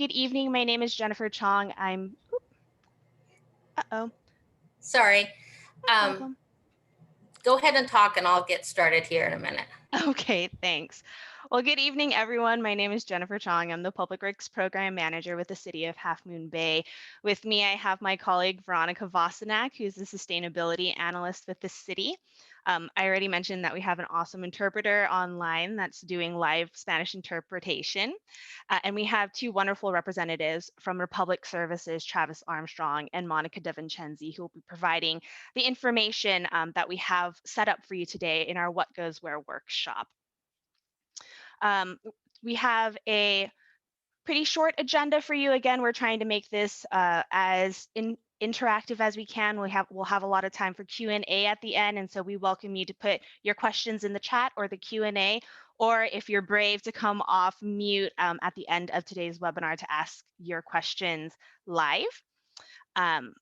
Good evening. My name is Jennifer Chong. Uh-oh, Sorry. no Um, problem. Go ahead and talk and I'll get started here in a minute. Okay, thanks. Well, good evening, everyone. My name is Jennifer Chong. I'm the Public Works Program Manager with the City of Half Moon Bay. With me, I have my colleague Veronica Vosenak, who's the Sustainability Analyst with the city. I already mentioned that we have an awesome interpreter online that's doing live Spanish interpretation. And we have two wonderful representatives from Republic Services, Travis Armstrong and Monica DeVincenzi, who will be providing the information that we have set up for you today in our What Goes Where workshop. Um, we have a pretty short agenda for you. Again, we're trying to make this as interactive as we can. We'll have a lot of time for Q&A at the end, and so we welcome you to put your questions in the chat or the Q&A, or if you're brave to come off mute at the end of today's webinar to ask your questions live. And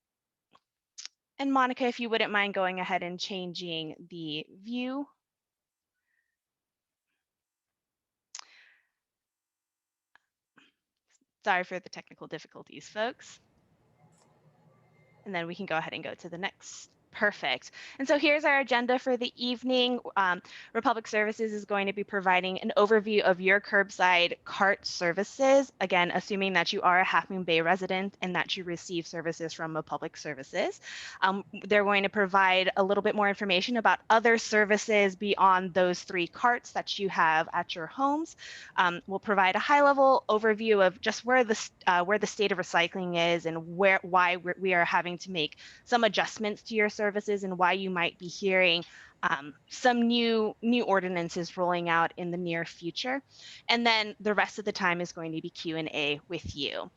Monica, if you wouldn't mind going ahead and changing the view. Sorry for the technical difficulties, folks. And then we can go ahead and go to the next. Perfect. And so here's our agenda for the evening. Republic Services is going to be providing an overview of your curbside cart services. Again, assuming that you are a Half Moon Bay resident and that you receive services from Republic Services. They're going to provide a little bit more information about other services beyond those three carts that you have at your homes. We'll provide a high-level overview of just where the state of recycling is and why we are having to make some adjustments to your services and why you might be hearing some new ordinances rolling out in the near future. And then the rest of the time is going to be Q&A with you.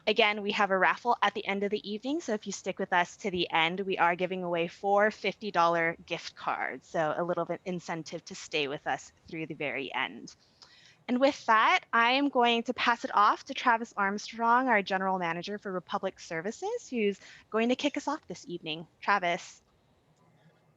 Again, we have a raffle at the end of the evening, so if you stick with us to the end, we are giving away 4 $50 gift cards, so a little bit incentive to stay with us through the very end. And with that, I am going to pass it off to Travis Armstrong, our General Manager for Republic Services, who's going to kick us off this evening. Travis.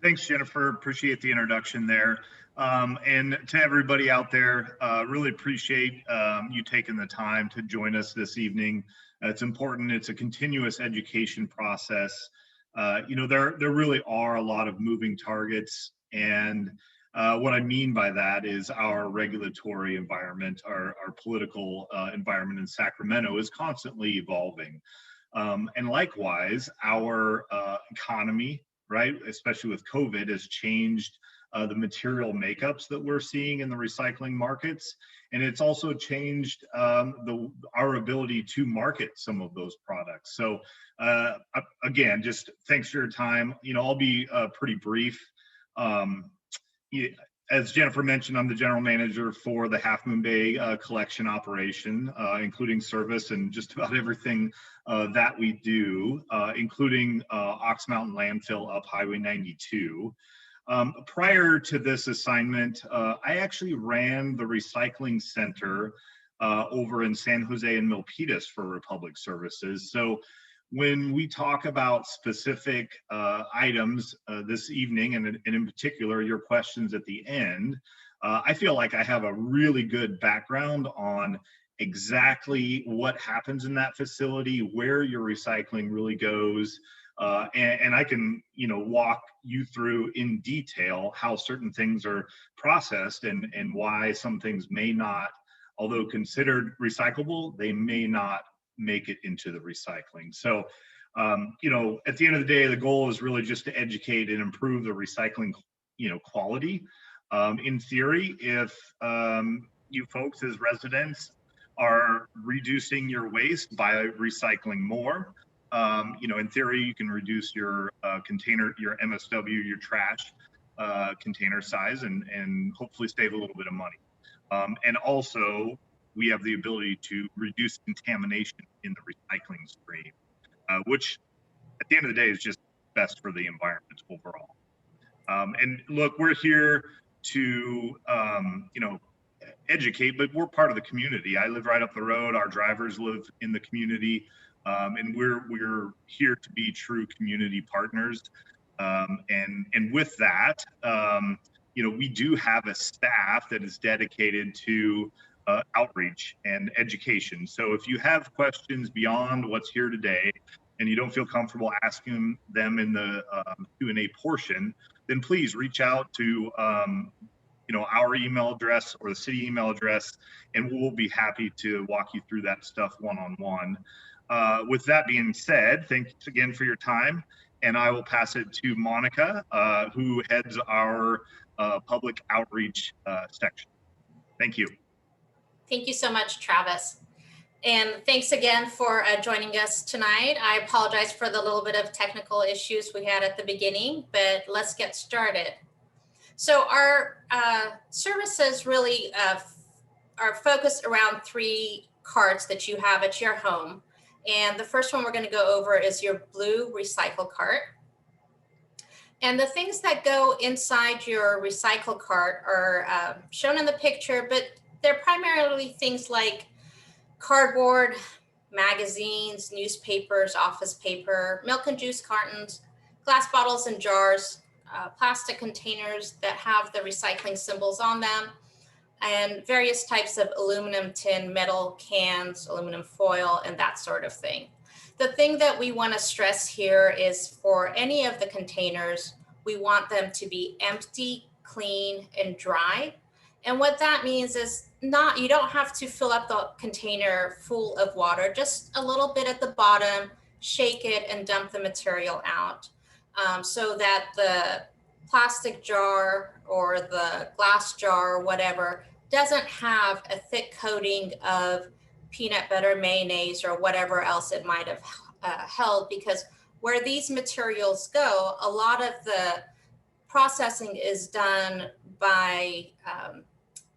Thanks, Jennifer. Appreciate the introduction there. And to everybody out there, really appreciate you taking the time to join us this evening. It's important. It's a continuous education process. There really are a lot of moving targets. And what I mean by that is our regulatory environment, our political environment in Sacramento is constantly evolving. And likewise, our economy, right, especially with COVID, has changed the material makeups that we're seeing in the recycling markets. And it's also changed our ability to market some of those products. So again, just thanks for your time. I'll be pretty brief. As Jennifer mentioned, I'm the general manager for the Half Moon Bay collection operation, including service and just about everything that we do, including Ox Mountain Landfill up Highway 92. Prior to this assignment, I actually ran the recycling center over in San Jose and Milpitas for Republic Services. So when we talk about specific items this evening, and in particular, your questions at the end, I feel like I have a really good background on exactly what happens in that facility, where your recycling really goes, and I can, walk you through in detail how certain things are processed and why some things may not, although considered recyclable, they may not make it into the recycling. So, at the end of the day, the goal is really just to educate and improve the recycling, quality. In theory, if you folks as residents are reducing your waste by recycling more, in theory, you can reduce your container, your MSW, your trash container size, and hopefully save a little bit of money. And also, we have the ability to reduce contamination in the recycling stream, which at the end of the day is just best for the environment overall. And look, we're here to, educate, but we're part of the community. I live right up the road. Our drivers live in the community, and we're here to be true community partners. And with that, we do have a staff that is dedicated to outreach and education. So if you have questions beyond what's here today and you don't feel comfortable asking them in the Q&A portion, then please reach out to our email address or the city email address, and we'll be happy to walk you through that stuff one-on-one. With that being said, thanks again for your time, and I will pass it to Monica, who heads our public outreach section. Thank you. Thank you so much, Travis. And thanks again for joining us tonight. I apologize for the little bit of technical issues we had at the beginning, but let's get started. So our services really are focused around 3 carts that you have at your home. And the first one we're going to go over is your blue recycle cart. And the things that go inside your recycle cart are shown in the picture, but they're primarily things like cardboard, magazines, newspapers, office paper, milk and juice cartons, glass bottles and jars, plastic containers that have the recycling symbols on them, and various types of aluminum, tin, metal cans, aluminum foil, and that sort of thing. The thing that we want to stress here is for any of the containers, we want them to be empty, clean, and dry. And what that means is you don't have to fill up the container full of water, just a little bit at the bottom, shake it and dump the material out, so that the plastic jar or the glass jar or whatever doesn't have a thick coating of peanut butter, mayonnaise, or whatever else it might have held, because where these materials go, a lot of the processing is done by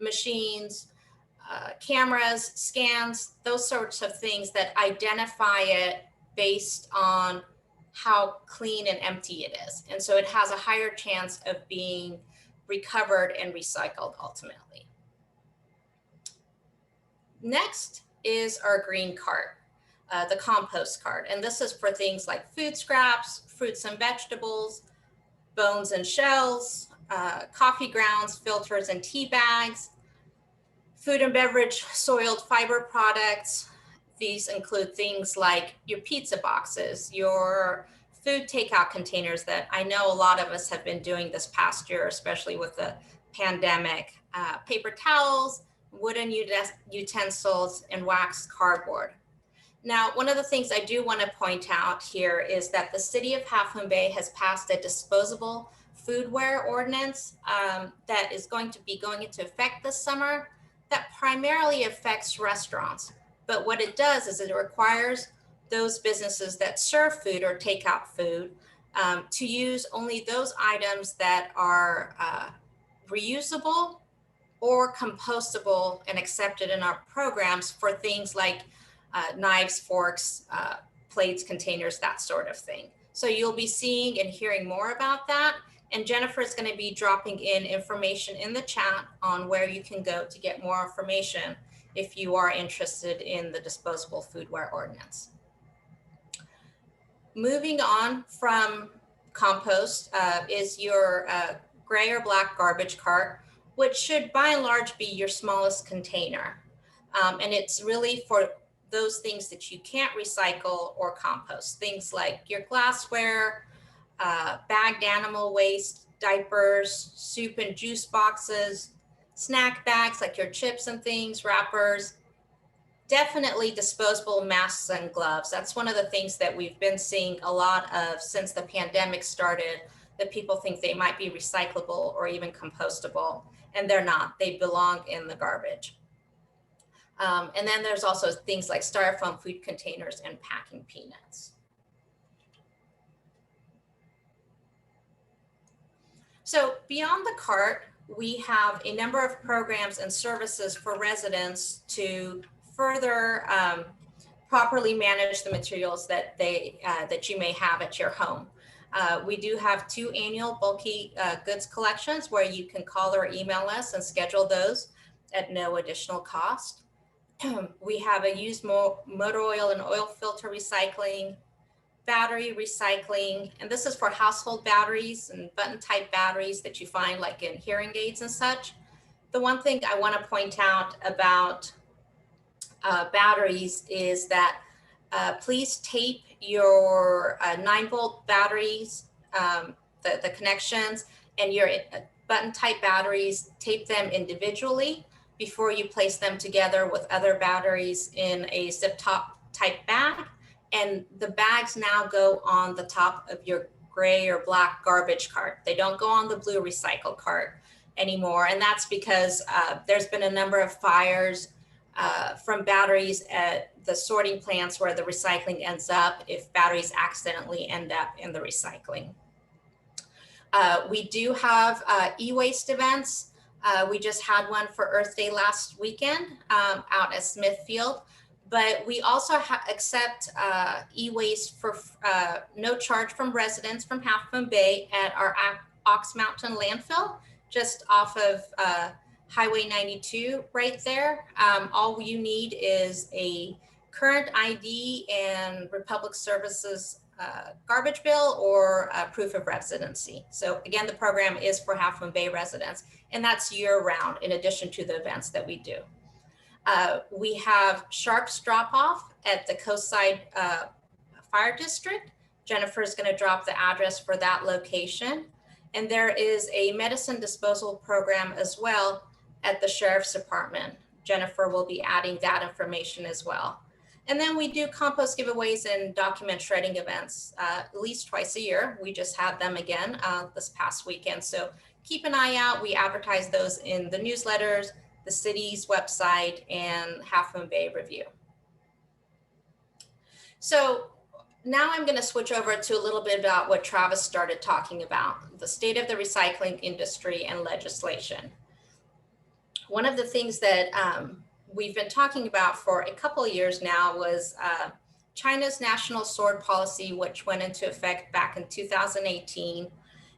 machines, cameras, scans, those sorts of things that identify it based on how clean and empty it is. And so it has a higher chance of being recovered and recycled ultimately. Next is our green cart, the compost cart. And this is for things like food scraps, fruits and vegetables, bones and shells, coffee grounds, filters and tea bags, food and beverage soiled fiber products. These include things like your pizza boxes, your food takeout containers that I know a lot of us have been doing this past year, especially with the pandemic, paper towels, wooden utensils, and waxed cardboard. Now, one of the things I do want to point out here is that the city of Half Moon Bay has passed a disposable foodware ordinance that is going to be going into effect this summer that primarily affects restaurants. But what it does is it requires those businesses that serve food or take out food to use only those items that are reusable or compostable and accepted in our programs for things like knives, forks, plates, containers, that sort of thing. So you'll be seeing and hearing more about that. And Jennifer is going to be dropping in information in the chat on where you can go to get more information if you are interested in the disposable foodware ordinance. Moving on from compost is your gray or black garbage cart, which should by and large be your smallest container. And it's really for those things that you can't recycle or compost, things like your glassware, bagged animal waste, diapers, soup and juice boxes, snack bags like your chips and things, wrappers, definitely disposable masks and gloves. That's one of the things that we've been seeing a lot of since the pandemic started, that people think they might be recyclable or even compostable, and they're not. They belong in the garbage. And then there's also things like styrofoam food containers and packing peanuts. So beyond the cart, we have a number of programs and services for residents to further properly manage the materials that that you may have at your home. We do have 2 annual bulky goods collections where you can call or email us and schedule those at no additional cost. We have a used motor oil and oil filter recycling, battery recycling, and this is for household batteries and button type batteries that you find like in hearing aids and such. The one thing I want to point out about batteries is that please tape your 9-volt batteries, the connections, and your button type batteries, tape them individually before you place them together with other batteries in a zip top type bag. And the bags now go on the top of your gray or black garbage cart. They don't go on the blue recycle cart anymore. And that's because there's been a number of fires from batteries at the sorting plants where the recycling ends up if batteries accidentally end up in the recycling. We do have e-waste events. We just had one for Earth Day last weekend out at Smithfield, but we also accept e-waste for no charge from residents from Half Moon Bay at our Ox Mountain landfill, just off of Highway 92 right there. All you need is a current ID and Republic Services garbage bill or proof of residency. So again, the program is for Half Moon Bay residents, and that's year round in addition to the events that we do. We have Sharps drop off at the Coastside Fire District. Jennifer is going to drop the address for that location. And there is a medicine disposal program as well at the Sheriff's Department. Jennifer will be adding that information as well. And then we do compost giveaways and document shredding events at least twice a year. We just had them again this past weekend. So keep an eye out. We advertise those in the newsletters, the city's website, and Half Moon Bay Review. So now I'm going to switch over to a little bit about what Travis started talking about, the state of the recycling industry and legislation. One of the things that we've been talking about for a couple of years now was China's national sword policy, which went into effect back in 2018.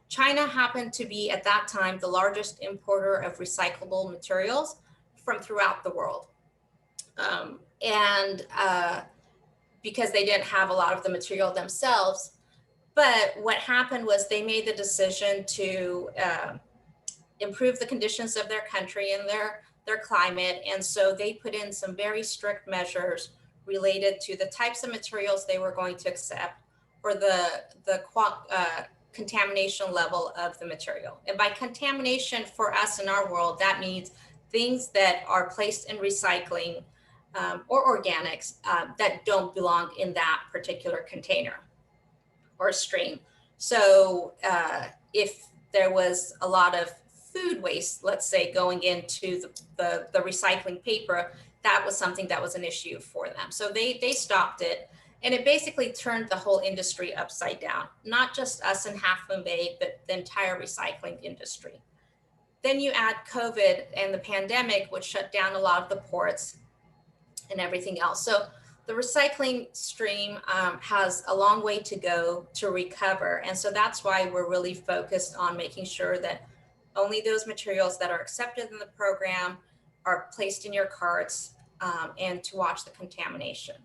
China happened to be at that time the largest importer of recyclable materials from throughout the world. Because they didn't have a lot of the material themselves. But what happened was they made the decision to improve the conditions of their country and their climate. And so they put in some very strict measures related to the types of materials they were going to accept or the contamination level of the material. And by contamination for us in our world, that means things that are placed in recycling or organics that don't belong in that particular container or stream. So if there was a lot of food waste, let's say, going into the recycling paper, that was something that was an issue for them. So they stopped it, and it basically turned the whole industry upside down, not just us in Half Moon Bay, but the entire recycling industry. Then you add COVID and the pandemic, which shut down a lot of the ports and everything else. So the recycling stream has a long way to go to recover. And so that's why we're really focused on making sure that only those materials that are accepted in the program are placed in your carts and to watch the contamination.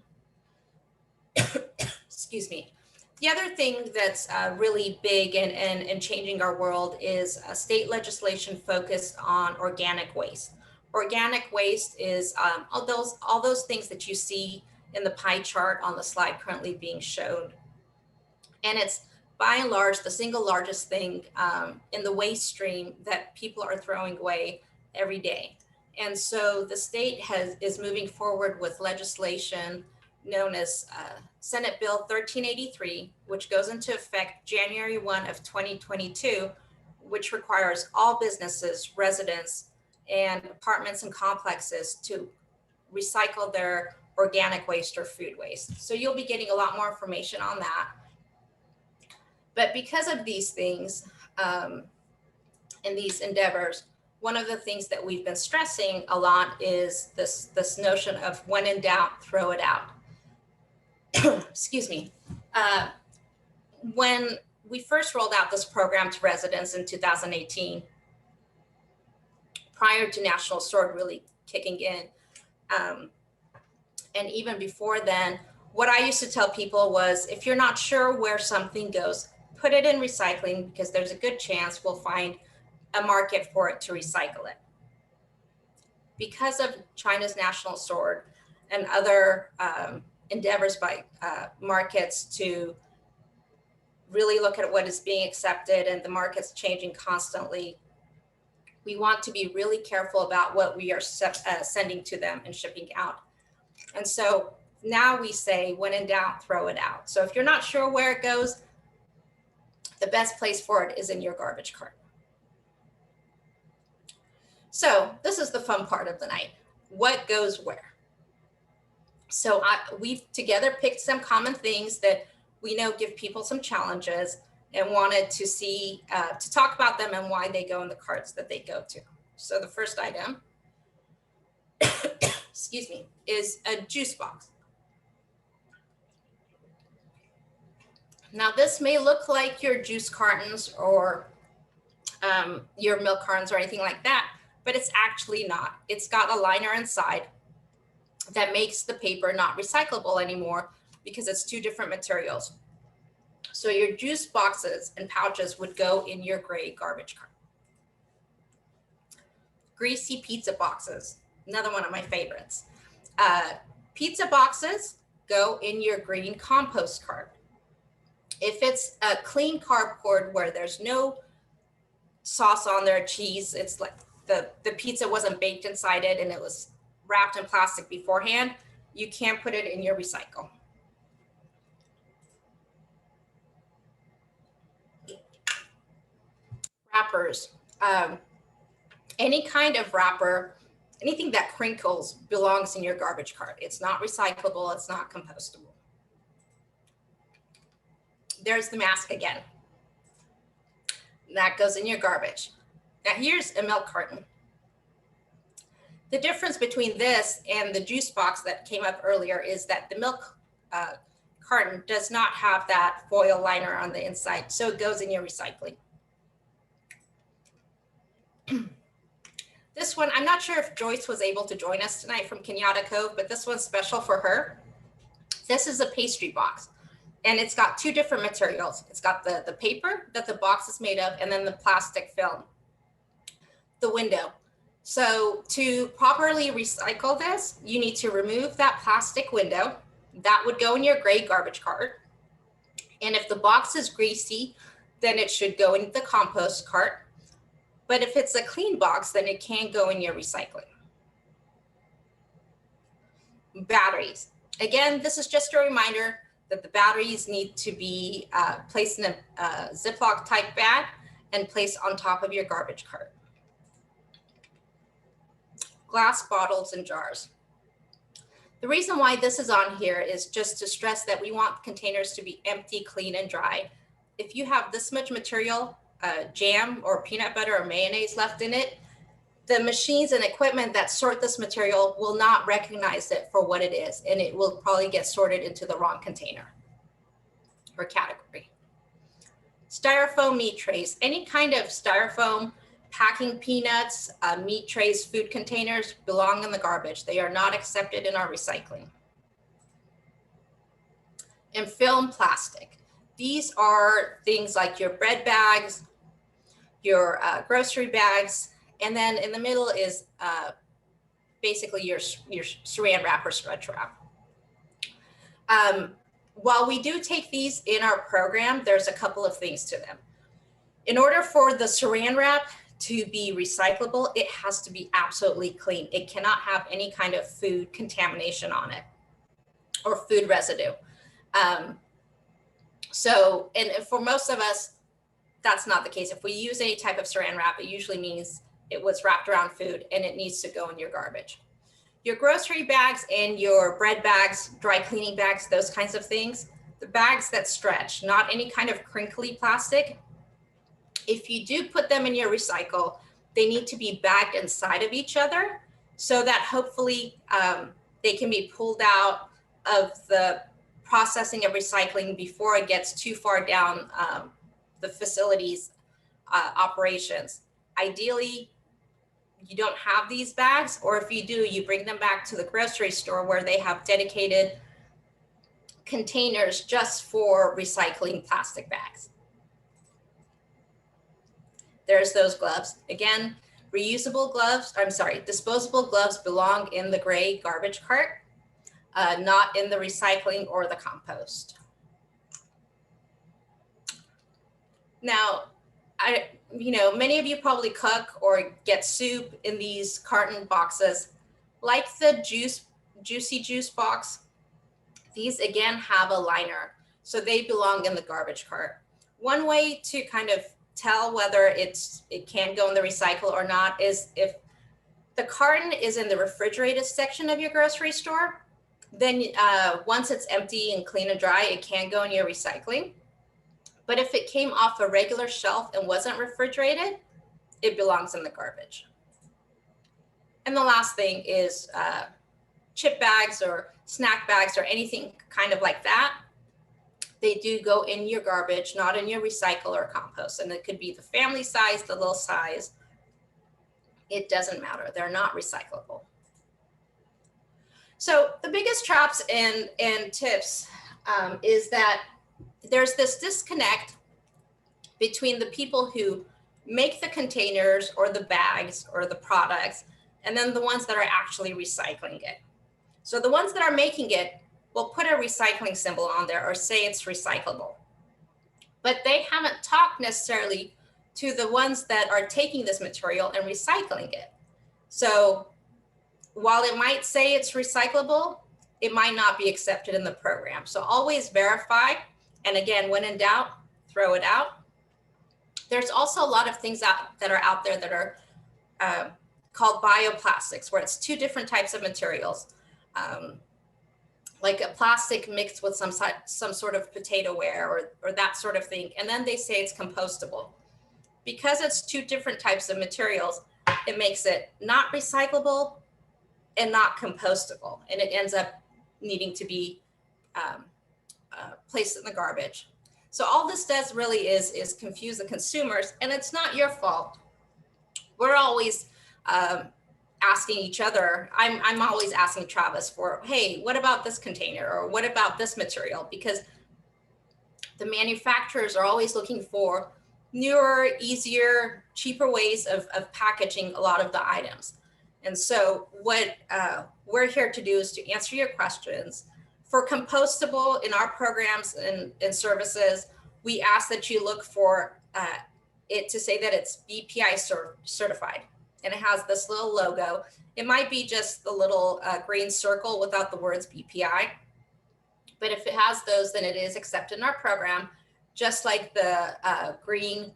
Excuse me. The other thing that's really big and changing our world is state legislation focused on organic waste. Organic waste is all those things that you see in the pie chart on the slide currently being shown. And it's by and large the single largest thing in the waste stream that people are throwing away every day. And so the state is moving forward with legislation known as Senate Bill 1383, which goes into effect January 1 of 2022, which requires all businesses, residents, and apartments and complexes to recycle their organic waste or food waste. So you'll be getting a lot more information on that. But because of these things and these endeavors, one of the things that we've been stressing a lot is this notion of when in doubt, throw it out. Excuse me. When we first rolled out this program to residents in 2018, prior to National Sword really kicking in, and even before then, what I used to tell people was, if you're not sure where something goes, put it in recycling because there's a good chance we'll find a market for it to recycle it. because of China's national sword and other endeavors by markets to really look at what is being accepted, and the market's changing constantly, we want to be really careful about what we are sending to them and shipping out. And so now we say, when in doubt, throw it out. So if you're not sure where it goes, the best place for it is in your garbage cart. So this is the fun part of the night. What goes where? So we've together picked some common things that we know give people some challenges, and wanted to see, to talk about them and why they go in the carts that they go to. So the first item, excuse me, is a juice box. Now this may look like your juice cartons or your milk cartons or anything like that, but it's actually not. It's got a liner inside that makes the paper not recyclable anymore because it's two different materials. So your juice boxes and pouches would go in your gray garbage cart. Greasy pizza boxes, another one of my favorites. Pizza boxes go in your green compost cart. If it's a clean cardboard where there's no sauce on there, cheese, it's like the pizza wasn't baked inside it and it was wrapped in plastic beforehand, you can't put it in your recycle. Wrappers, any kind of wrapper, anything that crinkles belongs in your garbage cart. It's not recyclable, it's not compostable. There's the mask again. That goes in your garbage. Now here's a milk carton. The difference between this and the juice box that came up earlier is that the milk carton does not have that foil liner on the inside, so it goes in your recycling. This one, I'm not sure if Joyce was able to join us tonight from Kenyatta Cove, but this one's special for her. This is a pastry box, and it's got two different materials. It's got the paper that the box is made of, and then the plastic film, the window. So to properly recycle this, you need to remove that plastic window. That would go in your gray garbage cart. And if the box is greasy, then it should go in the compost cart. But if it's a clean box, then it can go in your recycling. Batteries. Again, this is just a reminder that the batteries need to be placed in a Ziploc type bag and placed on top of your garbage cart. Glass bottles and jars. The reason why this is on here is just to stress that we want containers to be empty, clean, and dry. If you have this much material, jam or peanut butter or mayonnaise left in it, the machines and equipment that sort this material will not recognize it for what it is, and it will probably get sorted into the wrong container or category. Styrofoam meat trays, any kind of styrofoam packing peanuts, meat trays, food containers belong in the garbage. They are not accepted in our recycling. And film plastic. These are things like your bread bags, your grocery bags, and then in the middle is basically your saran wrap or stretch wrap. While we do take these in our program, there's a couple of things to them. In order for the saran wrap to be recyclable, it has to be absolutely clean. It cannot have any kind of food contamination on it or food residue. So, and for most of us, that's not the case. If we use any type of saran wrap, it usually means it was wrapped around food and it needs to go in your garbage. Your grocery bags and your bread bags, dry cleaning bags, those kinds of things, the bags that stretch, not any kind of crinkly plastic. If you do put them in your recycle, they need to be bagged inside of each other so that hopefully they can be pulled out of the processing of recycling before it gets too far down the facility's operations. Ideally, you don't have these bags, or if you do, you bring them back to the grocery store where they have dedicated containers just for recycling plastic bags. There's those gloves. Again, disposable gloves belong in the gray garbage cart, not in the recycling or the compost. Now, many of you probably cook or get soup in these carton boxes, like the Juicy Juice box. These again have a liner, so they belong in the garbage cart. One way to kind of tell whether it can go in the recycle or not is if the carton is in the refrigerated section of your grocery store, then once it's empty and clean and dry, it can go in your recycling. But if it came off a regular shelf and wasn't refrigerated, it belongs in the garbage. And the last thing is chip bags or snack bags or anything kind of like that. They do go in your garbage, not in your recycle or compost. And it could be the family size, the little size. It doesn't matter. They're not recyclable. So the biggest traps and tips is that there's this disconnect between the people who make the containers or the bags or the products, and then the ones that are actually recycling it. So the ones that are making it will put a recycling symbol on there or say it's recyclable. But they haven't talked necessarily to the ones that are taking this material and recycling it. So while it might say it's recyclable, it might not be accepted in the program. So always verify. And again, when in doubt, throw it out. There's also a lot of things that are out there that are called bioplastics, where it's two different types of materials, like a plastic mixed with some sort of potato ware or that sort of thing. And then they say it's compostable. Because it's two different types of materials, it makes it not recyclable and not compostable. And it ends up needing to be placed in the garbage. So all this does really is confuse the consumers, and it's not your fault. We're always asking each other. I'm always asking Travis for, hey, what about this container? Or what about this material? Because the manufacturers are always looking for newer, easier, cheaper ways of packaging a lot of the items. And so what we're here to do is to answer your questions. For compostable in our programs and services, we ask that you look for it to say that it's BPI certified. And it has this little logo. It might be just the little green circle without the words BPI. But if it has those, then it is accepted in our program, just like the green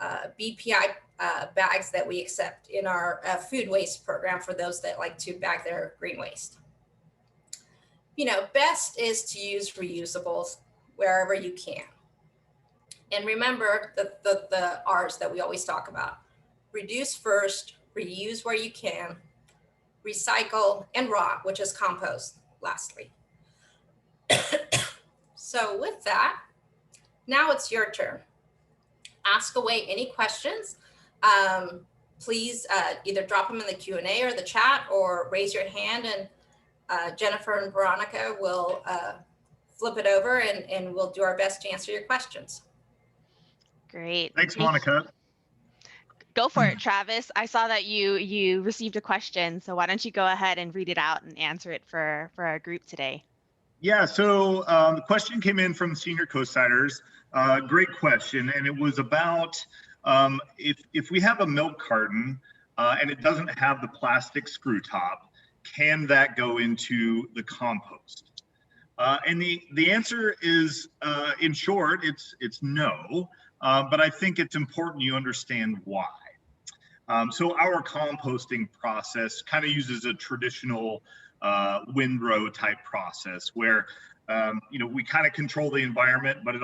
BPI bags that we accept in our food waste program for those that like to bag their green waste. Best is to use reusables wherever you can. And remember the R's that we always talk about. Reduce first, reuse where you can, recycle, and rot, which is compost, lastly. So with that, now it's your turn. Ask away any questions. Please either drop them in the Q&A or the chat, or raise your hand, and Jennifer and Veronica will flip it over and we'll do our best to answer your questions. Great. Thanks, Monica. Go for it, Travis. I saw that you received a question, so why don't you go ahead and read it out and answer it for our group today? Yeah, so the question came in from senior co-signers. Great question, and it was about if we have a milk carton and it doesn't have the plastic screw top, can that go into the compost? And the answer is, in short, it's no. But I think it's important you understand why. So our composting process kind of uses a traditional windrow type process where we kind of control the environment, but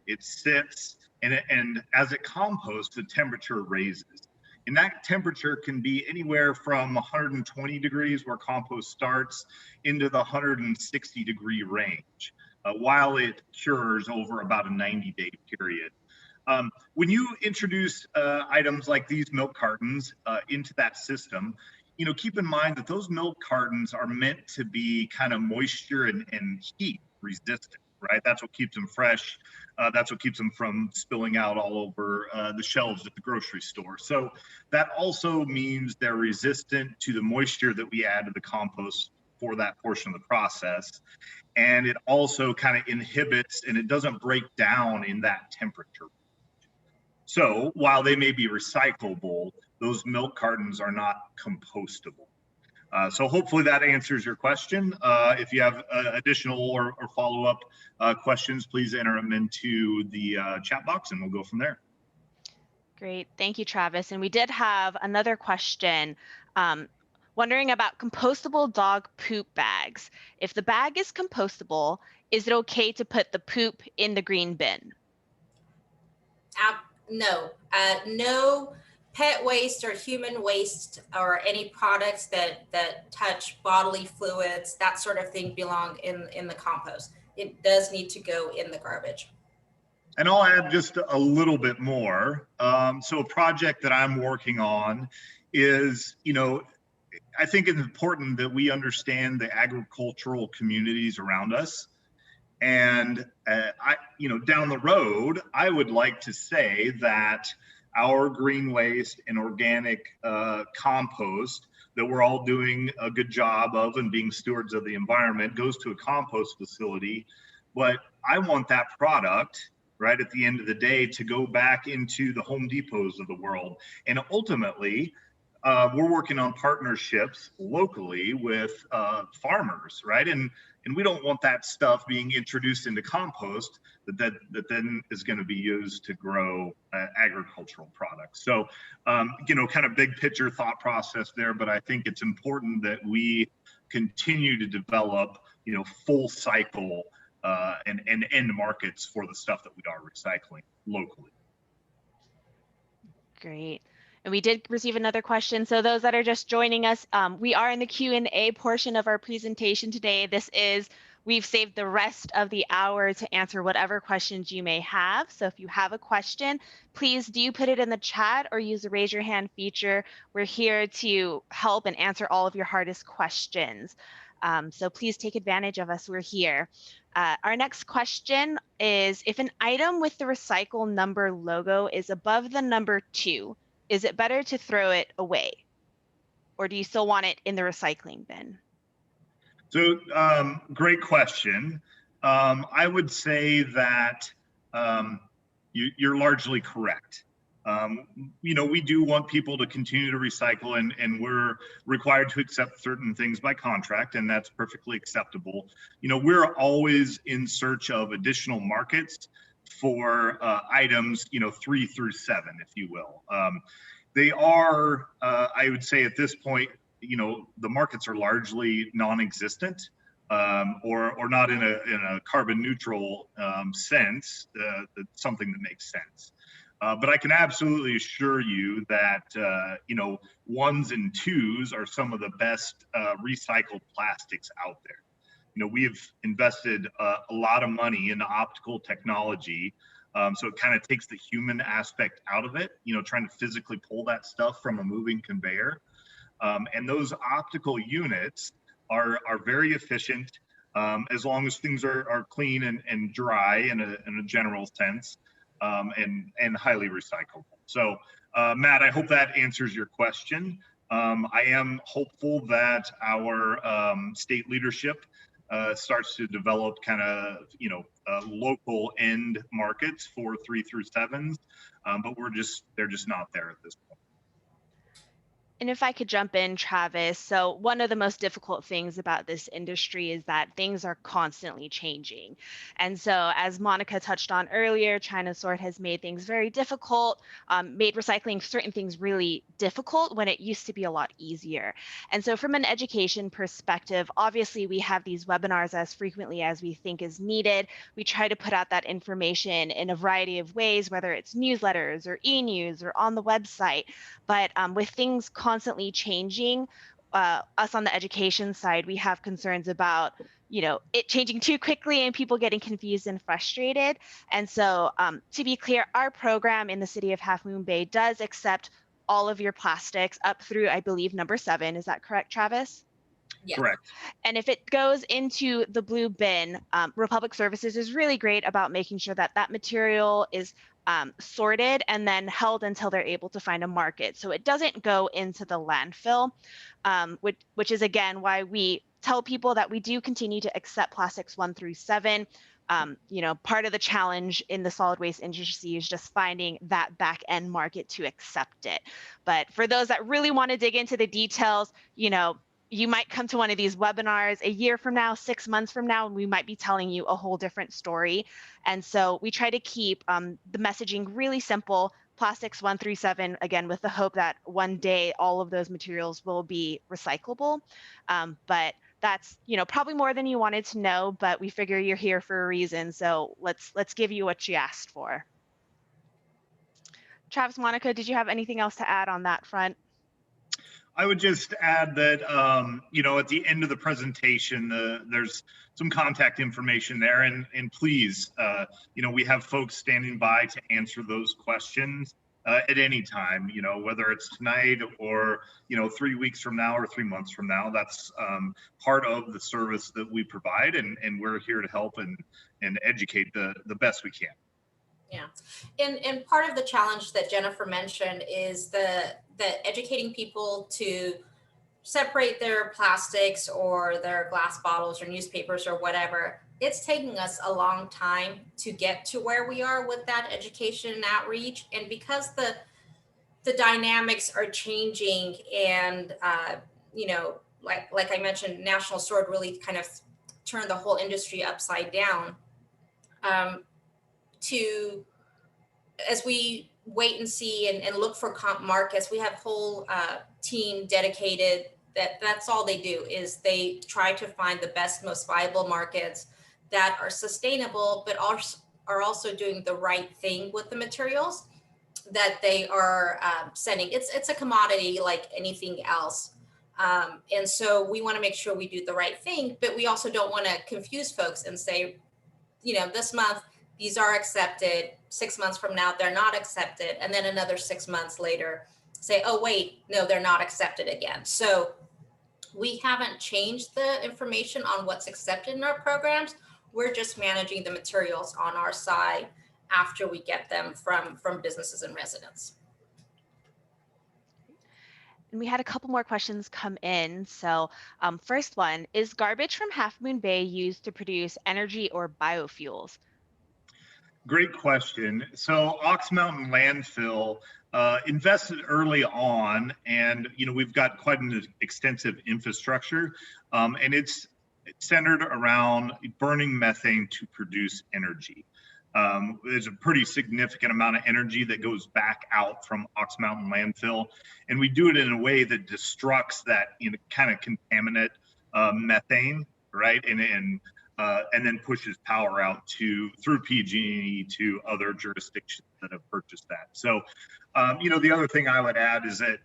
it sits and as it composts, the temperature raises. And that temperature can be anywhere from 120 degrees where compost starts into the 160 degree range while it cures over about a 90-day period. When you introduce items like these milk cartons into that system, keep in mind that those milk cartons are meant to be kind of moisture and heat resistant, right? That's what keeps them fresh. That's what keeps them from spilling out all over the shelves at the grocery store. So that also means they're resistant to the moisture that we add to the compost for that portion of the process. And it also kind of inhibits, and it doesn't break down in that temperature. So while they may be recyclable, those milk cartons are not compostable. So hopefully that answers your question. If you have additional or follow-up questions, please enter them into the chat box and we'll go from there. Great, thank you, Travis. And we did have another question wondering about compostable dog poop bags. If the bag is compostable, is it okay to put the poop in the green bin? No, no pet waste or human waste or any products that touch bodily fluids, that sort of thing, belong in the compost. It does need to go in the garbage. And I'll add just a little bit more. So a project that I'm working on is, I think it's important that we understand the agricultural communities around us. And down the road, I would like to say that our green waste and organic compost that we're all doing a good job of and being stewards of the environment goes to a compost facility. But I want that product, right, at the end of the day, to go back into the Home Depots of the world. And ultimately, we're working on partnerships locally with farmers, right? And we don't want that stuff being introduced into compost that then is going to be used to grow agricultural products. So, kind of big picture thought process there, but I think it's important that we continue to develop, full cycle and end markets for the stuff that we are recycling locally. Great. And we did receive another question. So those that are just joining us, we are in the Q&A portion of our presentation today. We've saved the rest of the hour to answer whatever questions you may have. So if you have a question, please do put it in the chat or use the raise your hand feature. We're here to help and answer all of your hardest questions. So please take advantage of us. We're here. Our next question is, if an item with the recycle number logo is above the number 2, is it better to throw it away, or do you still want it in the recycling bin? So great question. I would say that you're largely correct. We do want people to continue to recycle, and we're required to accept certain things by contract, and that's perfectly acceptable. We're always in search of additional markets for items, 3 through 7, if you will. They are, I would say at this point, the markets are largely non-existent, or not in a carbon neutral sense, something that makes sense. But I can absolutely assure you that, 1s and 2s are some of the best recycled plastics out there. We've invested a lot of money in optical technology. So it kind of takes the human aspect out of it, trying to physically pull that stuff from a moving conveyor. And those optical units are very efficient as long as things are clean and dry in a general sense, and highly recyclable. So Matt, I hope that answers your question. I am hopeful that our state leadership starts to develop kind of, local end markets for 3 through 7s, but they're just not there at this point. And if I could jump in, Travis, so one of the most difficult things about this industry is that things are constantly changing. And so as Monica touched on earlier, China Sort has made things very difficult, made recycling certain things really difficult when it used to be a lot easier. And so from an education perspective, obviously we have these webinars as frequently as we think is needed. We try to put out that information in a variety of ways, whether it's newsletters or e-news or on the website. But with things constantly changing, us on the education side, we have concerns about, it changing too quickly and people getting confused and frustrated. And so to be clear, our program in the city of Half Moon Bay does accept all of your plastics up through, I believe, number 7. Is that correct, Travis? Yes. Correct. And if it goes into the blue bin, Republic Services is really great about making sure that that material is sorted and then held until they're able to find a market. So it doesn't go into the landfill, which is again why we tell people that we do continue to accept plastics 1 through 7. Part of the challenge in the solid waste industry is just finding that back end market to accept it. But for those that really want to dig into the details, you might come to one of these webinars a year from now, 6 months from now, and we might be telling you a whole different story. And so we try to keep the messaging really simple, plastics 1 through 7, again, with the hope that one day all of those materials will be recyclable. But that's probably more than you wanted to know, but we figure you're here for a reason. So let's give you what you asked for. Travis, Monica, did you have anything else to add on that front? I would just add that, at the end of the presentation, there's some contact information there, and please, we have folks standing by to answer those questions at any time, whether it's tonight or, 3 weeks from now or 3 months from now. That's part of the service that we provide, and we're here to help and educate the best we can. Yeah, and part of the challenge that Jennifer mentioned is the educating people to separate their plastics or their glass bottles or newspapers or whatever. It's taking us a long time to get to where we are with that education and outreach, and because the dynamics are changing, and like I mentioned, National Sword really kind of turned the whole industry upside down. As we wait and see and look for markets, we have a whole team dedicated that's all they do, is they try to find the best, most viable markets that are sustainable, but are also doing the right thing with the materials that they are sending. It's a commodity like anything else. And so we want to make sure we do the right thing, but we also don't want to confuse folks and say, this month, these are accepted. 6 months from now, they're not accepted. And then another 6 months later, say, oh, wait, no, they're not accepted again. So we haven't changed the information on what's accepted in our programs. We're just managing the materials on our side after we get them from businesses and residents. And we had a couple more questions come in. So first one, is garbage from Half Moon Bay used to produce energy or biofuels? Great question. So Ox Mountain Landfill invested early on, and we've got quite an extensive infrastructure, and it's centered around burning methane to produce energy. There's a pretty significant amount of energy that goes back out from Ox Mountain Landfill, and we do it in a way that destructs that kind of contaminant methane, right? And then pushes power out through PG&E to other jurisdictions that have purchased that. So, the other thing I would add is that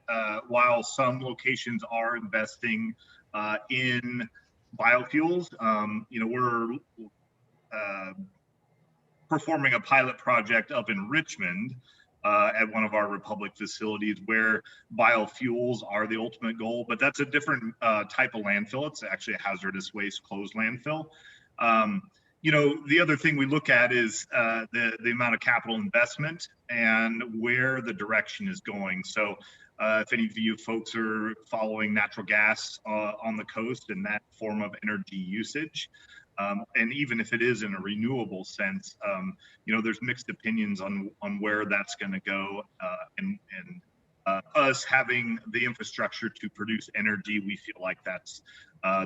while some locations are investing in biofuels, we're performing a pilot project up in Richmond at one of our Republic facilities where biofuels are the ultimate goal, but that's a different type of landfill. It's actually a hazardous waste closed landfill. The other thing we look at is the amount of capital investment and where the direction is going. So if any of you folks are following natural gas on the coast and that form of energy usage, and even if it is in a renewable sense, there's mixed opinions on where that's going to go. And us having the infrastructure to produce energy, we feel like that's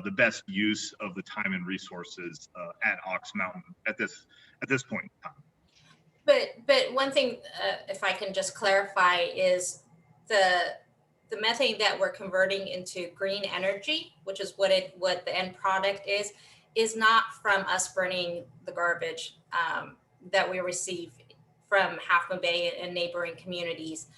the best use of the time and resources at Ox Mountain at this point in time. But one thing, if I can just clarify, is the methane that we're converting into green energy, which is what the end product is not from us burning the garbage that we receive from Half Moon Bay and neighboring communities.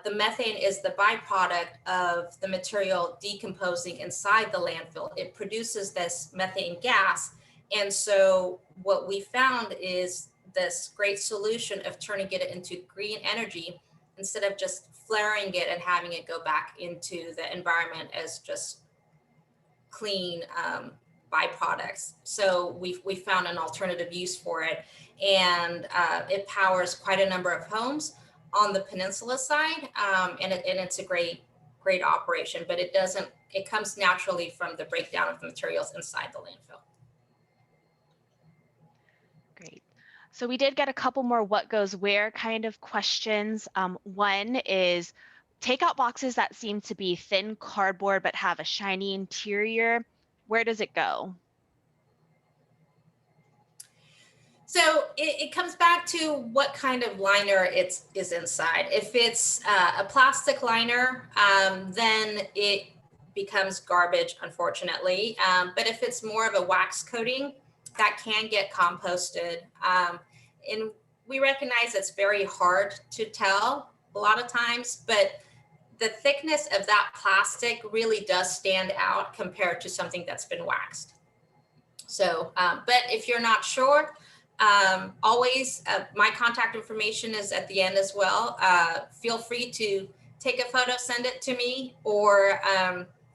The methane is the byproduct of the material decomposing inside the landfill. It produces this methane gas. And so what we found is this great solution of turning it into green energy instead of just flaring it and having it go back into the environment as just clean byproducts. So we found an alternative use for it, and it powers quite a number of homes on the peninsula side, and it's a great operation, but it comes naturally from the breakdown of the materials inside the landfill. Great. So we did get a couple more what goes where kind of questions. One is takeout boxes that seem to be thin cardboard but have a shiny interior. Where does it go? So it comes back to what kind of liner is inside. If it's a plastic liner, then it becomes garbage, unfortunately. But if it's more of a wax coating, that can get composted. And we recognize it's very hard to tell a lot of times, but the thickness of that plastic really does stand out compared to something that's been waxed. So, but if you're not sure, always my contact information is at the end as well. Feel free to take a photo, send it to me, or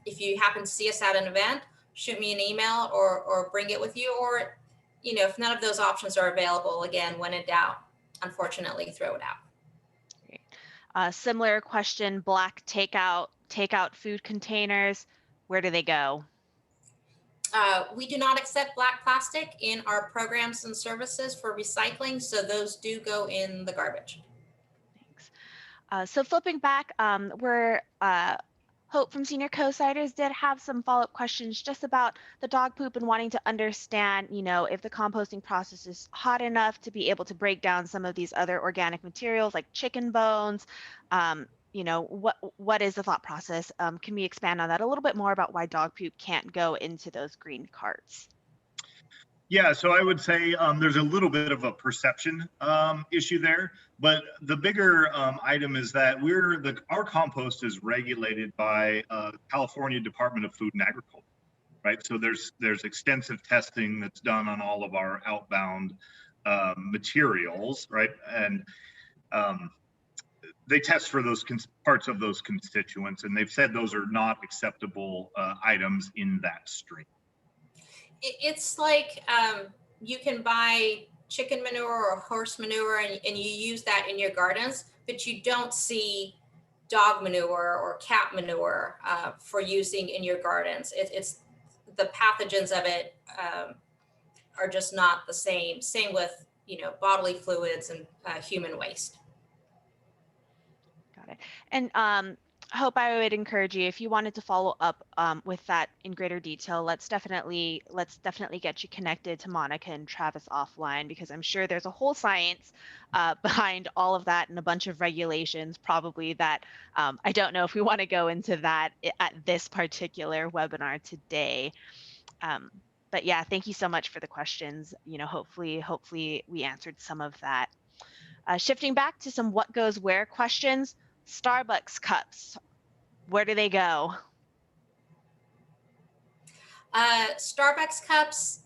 if you happen to see us at an event, shoot me an email or bring it with you, or if none of those options are available, again, when in doubt, unfortunately, throw it out. Great. Similar question, black takeout food containers, where do they go? We do not accept black plastic in our programs and services for recycling, so those do go in the garbage. Thanks. So flipping back, Hope from Senior Co-Siders did have some follow-up questions just about the dog poop and wanting to understand, if the composting process is hot enough to be able to break down some of these other organic materials like chicken bones. What is the thought process? Can we expand on that a little bit more about why dog poop can't go into those green carts? Yeah, so I would say there's a little bit of a perception issue there, but the bigger item is that our compost is regulated by California Department of Food and Agriculture, right? So there's extensive testing that's done on all of our outbound materials, right? And they test for those parts of those constituents, and they've said those are not acceptable items in that stream. It's like you can buy chicken manure or horse manure and you use that in your gardens, but you don't see dog manure or cat manure for using in your gardens. It's the pathogens of it are just not the same. Same with bodily fluids and human waste. Got it. And Hope, I would encourage you, if you wanted to follow up with that in greater detail, let's definitely get you connected to Monica and Travis offline, because I'm sure there's a whole science behind all of that and a bunch of regulations probably that I don't know if we want to go into that at this particular webinar today. But yeah, thank you so much for the questions. Hopefully we answered some of that. Shifting back to some what goes where questions. Starbucks cups, where do they go? Starbucks cups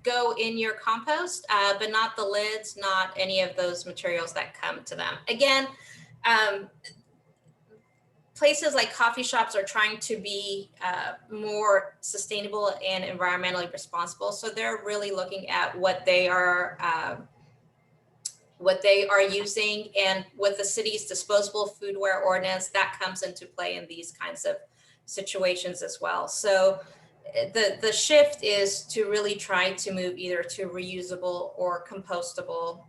go in your compost, but not the lids, not any of those materials that come to them. Again, places like coffee shops are trying to be more sustainable and environmentally responsible. So they're really looking at what they are using, and with the city's disposable foodware ordinance, that comes into play in these kinds of situations as well. So the shift is to really try to move either to reusable or compostable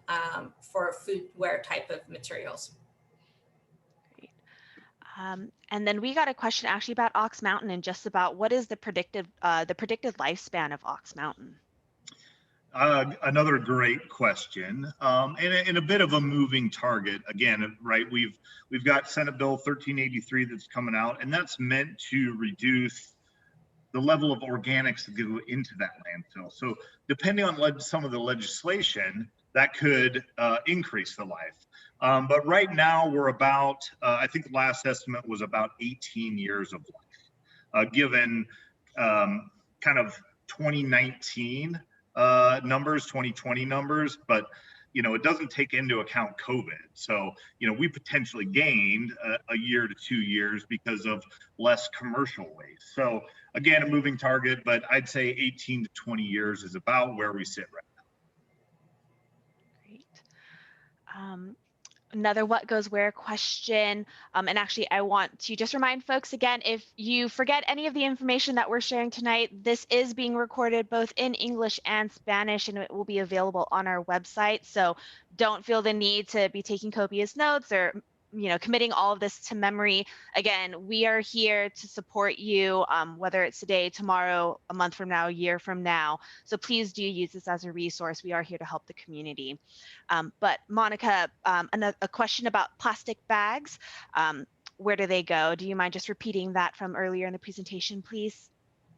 for foodware type of materials. Great. And then we got a question actually about Ox Mountain and just about what is the predicted lifespan of Ox Mountain? Another great question, and a bit of a moving target. Again, right? We've got Senate Bill 1383 that's coming out, and that's meant to reduce the level of organics that go into that landfill. So depending on some of the legislation, that could increase the life. But right now we're about, I think the last estimate was about 18 years of life, given kind of 2019 numbers, 2020 numbers, but it doesn't take into account COVID. So, we potentially gained a year to 2 years because of less commercial waste. So again, a moving target, but I'd say 18 to 20 years is about where we sit right Great. Another what goes where question. And actually, I want to just remind folks again, if you forget any of the information that we're sharing tonight, this is being recorded both in English and Spanish, and it will be available on our website. So don't feel the need to be taking copious notes or committing all of this to memory. Again, we are here to support you, whether it's today, tomorrow, a month from now, a year from now. So please do use this as a resource. We are here to help the community. But Monica, a question about plastic bags. Where do they go? Do you mind just repeating that from earlier in the presentation, please?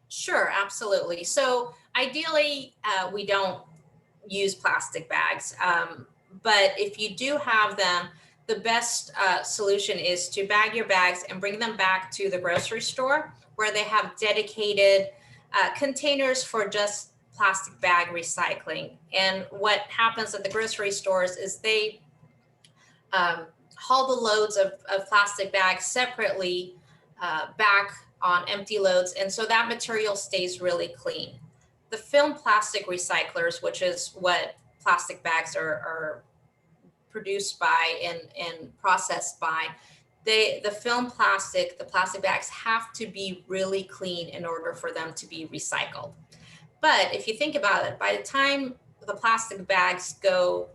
Sure, absolutely. So ideally, we don't use plastic bags, but if you do have them, the best solution is to bag your bags and bring them back to the grocery store where they have dedicated containers for just plastic bag recycling. And what happens at the grocery stores is they haul the loads of plastic bags separately back on empty loads. And so that material stays really clean. The film plastic recyclers, which is what plastic bags are produced by and processed by, the plastic bags have to be really clean in order for them to be recycled. But if you think about it, by the time the plastic bags go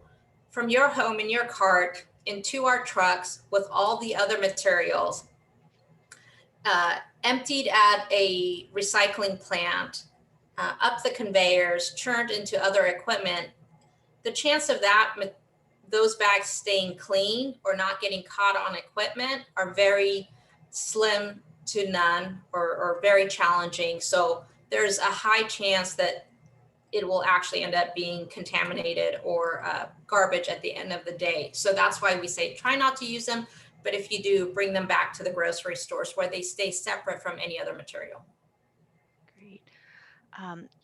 from your home in your cart into our trucks with all the other materials, emptied at a recycling plant, up the conveyors, churned into other equipment, the chance of those bags staying clean or not getting caught on equipment are very slim to none, or very challenging. So there's a high chance that it will actually end up being contaminated or garbage at the end of the day. So that's why we say try not to use them, but if you do, bring them back to the grocery stores where they stay separate from any other material. Great.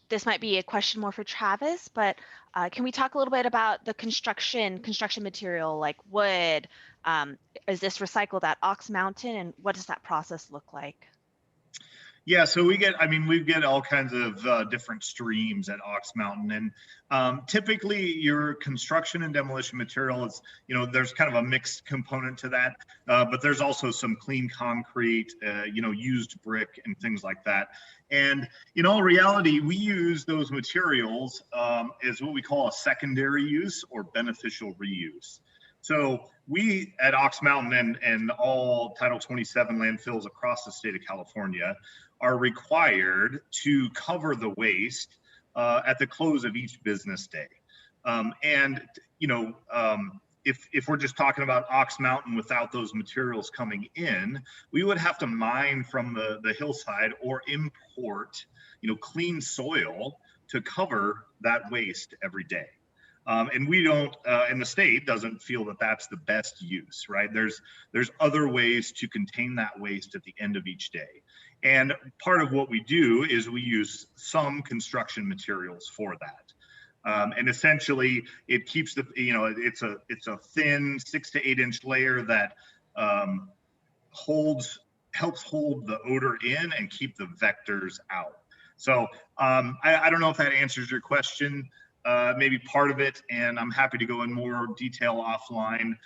This might be a question more for Travis, but can we talk a little bit about the construction material like wood? Is this recycled at Ox Mountain, and what does that process look like? Yeah, so we get all kinds of different streams at Ox Mountain, and typically your construction and demolition material is, there's kind of a mixed component to that, but there's also some clean concrete, used brick and things like that. And in all reality, we use those materials as what we call a secondary use or beneficial reuse. So we at Ox Mountain and all Title 27 landfills across the state of California are required to cover the waste at the close of each business day. If we're just talking about Ox Mountain without those materials coming in, we would have to mine from the hillside or import, clean soil to cover that waste every day. And we don't, and the state doesn't feel that that's the best use, right? There's other ways to contain that waste at the end of each day. And part of what we do is we use some construction materials for that. And essentially it keeps it's a thin 6 to 8 inch layer that helps hold the odor in and keep the vectors out. So I don't know if that answers your question. Maybe part of it, and I'm happy to go in more detail offline.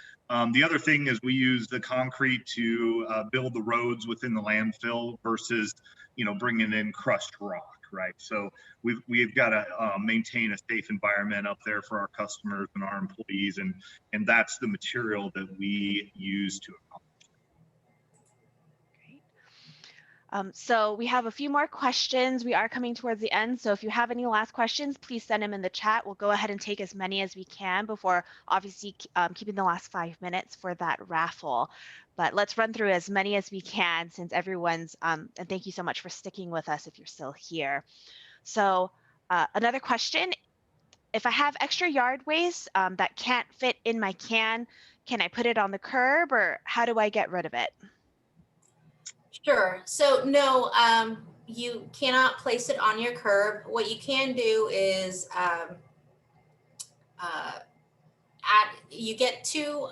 The other thing is we use the concrete to build the roads within the landfill versus, bringing in crushed rock, right? So we've got to maintain a safe environment up there for our customers and our employees, and that's the material that we use to accomplish. So we have a few more questions. We are coming towards the end. So if you have any last questions, please send them in the chat. We'll go ahead and take as many as we can before obviously keeping the last 5 minutes for that raffle. But let's run through as many as we can since everyone's, and thank you so much for sticking with us if you're still here. So another question, if I have extra yard waste that can't fit in my can I put it on the curb, or how do I get rid of it? Sure. So no, you cannot place it on your curb. What you can do is you get 2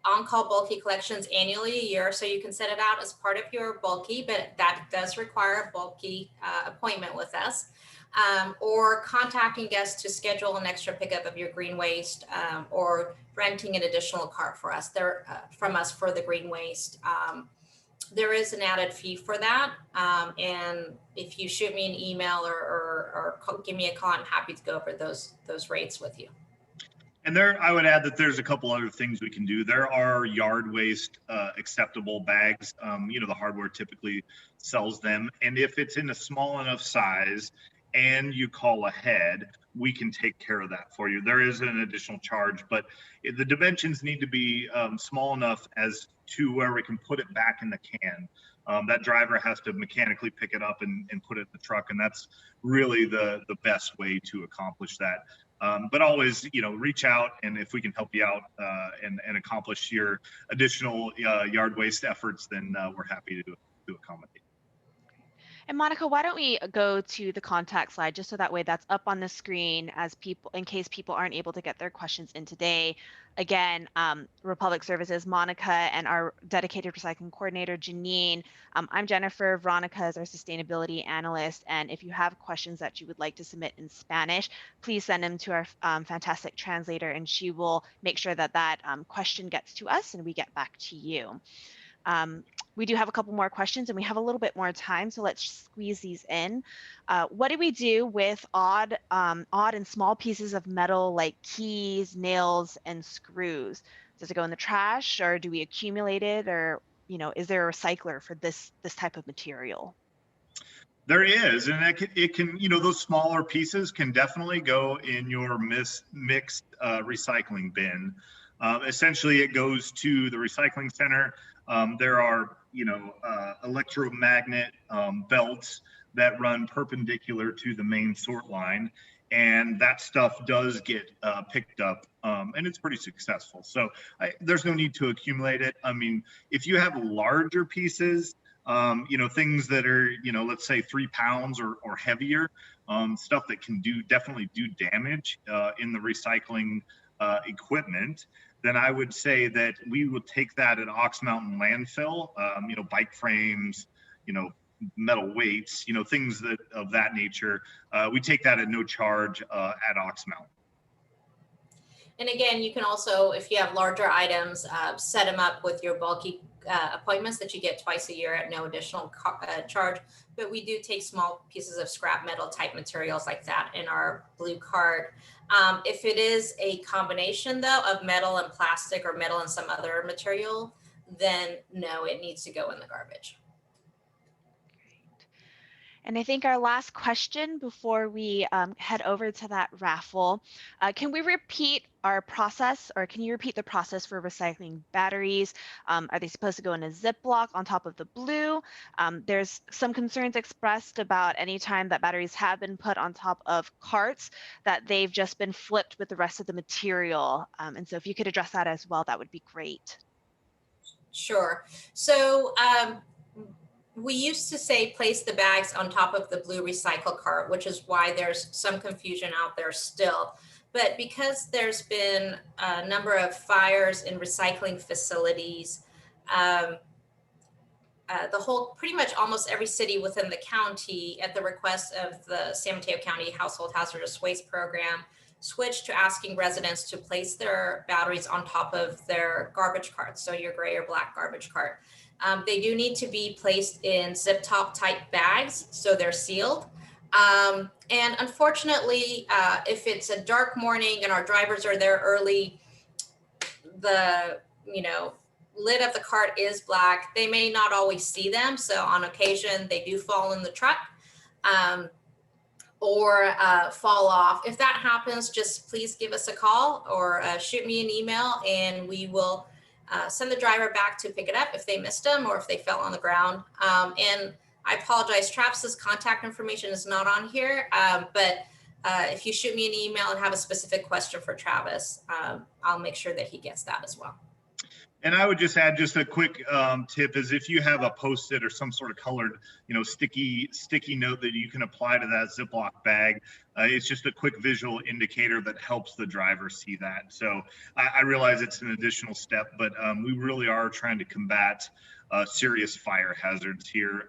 on-call bulky collections annually a year, so you can set it out as part of your bulky, but that does require a bulky appointment with us, or contacting us to schedule an extra pickup of your green waste, or renting an additional cart for us from us for the green waste. There is an added fee for that, and if you shoot me an email or give me a call, I'm happy to go over those rates with you. And I would add that there's a couple other things we can do. There are yard waste acceptable bags. The hardware typically sells them. And if it's in a small enough size and you call ahead, we can take care of that for you. There is an additional charge, but the dimensions need to be small enough as to where we can put it back in the can. That driver has to mechanically pick it up and put it in the truck. And that's really the best way to accomplish that. But always, reach out, and if we can help you out and accomplish your additional yard waste efforts, then we're happy to accommodate. And Monica, why don't we go to the contact slide, just so that way that's up on the screen in case people aren't able to get their questions in today. Again, Republic Services, Monica, and our dedicated recycling coordinator, Janine. I'm Jennifer. Veronica is our sustainability analyst. And if you have questions that you would like to submit in Spanish, please send them to our fantastic translator, and she will make sure that question gets to us and we get back to you. We do have a couple more questions and we have a little bit more time, so let's squeeze these in. What do we do with odd and small pieces of metal like keys, nails, and screws? Does it go in the trash, or do we accumulate it, or is there a recycler for this type of material? There is, and it can those smaller pieces can definitely go in your mixed recycling bin. Essentially, it goes to the recycling center. There are, electromagnet belts that run perpendicular to the main sort line, and that stuff does get picked up, and it's pretty successful. So there's no need to accumulate it. I mean, if you have larger pieces, things that are, let's say 3 pounds or heavier, stuff that can definitely do damage in the recycling equipment, then I would say that we would take that at Ox Mountain landfill, bike frames, metal weights, things of that nature. We take that at no charge at Ox Mountain. And again, you can also, if you have larger items, set them up with your bulky appointments that you get twice a year at no additional charge. But we do take small pieces of scrap metal type materials like that in our blue cart. If it is a combination though of metal and plastic, or metal and some other material, then no, it needs to go in the garbage. And I think our last question before we head over to that raffle, can we repeat our process, or can you repeat the process for recycling batteries? Are they supposed to go in a Ziploc on top of the blue? There's some concerns expressed about any time that batteries have been put on top of carts, that they've just been flipped with the rest of the material. And so if you could address that as well, that would be great. Sure. So we used to say place the bags on top of the blue recycle cart, which is why there's some confusion out there still. But because there's been a number of fires in recycling facilities, pretty much almost every city within the county, at the request of the San Mateo County Household Hazardous Waste Program, switched to asking residents to place their batteries on top of their garbage carts, so your gray or black garbage cart. They do need to be placed in zip top type bags, so they're sealed. And unfortunately, if it's a dark morning and our drivers are there early, the lid of the cart is black. They may not always see them, so on occasion they do fall in the truck or fall off. If that happens, just please give us a call or shoot me an email, and we will send the driver back to pick it up if they missed them or if they fell on the ground. And I apologize, Travis's contact information is not on here, but if you shoot me an email and have a specific question for Travis, I'll make sure that he gets that as well. And I would just add just a quick tip is if you have a Post-it or some sort of colored, sticky note that you can apply to that Ziploc bag, it's just a quick visual indicator that helps the driver see that. So I realize it's an additional step, but we really are trying to combat serious fire hazards here.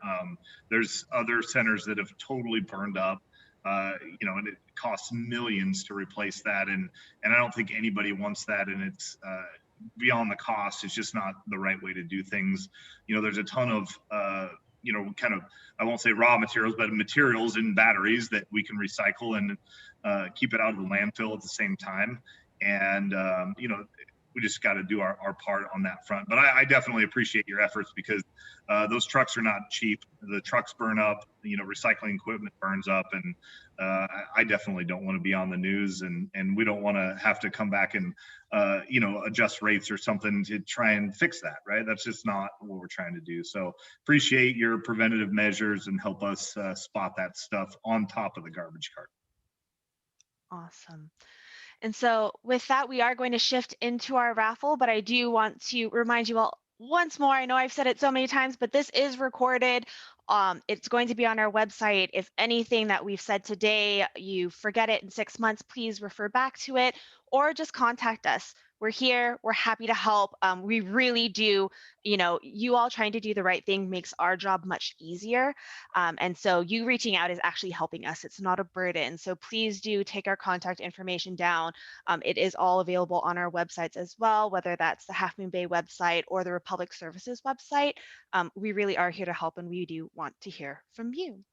There's other centers that have totally burned up. And it costs millions to replace that, and I don't think anybody wants that, and it's beyond the cost. It's just not the right way to do things. There's a ton of kind of, I won't say raw materials, but materials in batteries that we can recycle and keep it out of the landfill at the same time. And we just got to do our part on that front. But I definitely appreciate your efforts, because those trucks are not cheap. The trucks burn up, recycling equipment burns up, and I definitely don't want to be on the news, and we don't want to have to come back and adjust rates or something to try and fix that, right? That's just not what we're trying to do. So appreciate your preventative measures and help us spot that stuff on top of the garbage cart. Awesome. And so with that, we are going to shift into our raffle, but I do want to remind you all once more, I know I've said it so many times, but this is recorded. It's going to be on our website. If anything that we've said today, you forget it in 6 months, please refer back to it or just contact us. We're here. We're happy to help. We really do, you all trying to do the right thing makes our job much easier. And so you reaching out is actually helping us. It's not a burden. So please do take our contact information down. It is all available on our websites as well, whether that's the Half Moon Bay website or the Republic Services website. We really are here to help, and we do want to hear from you.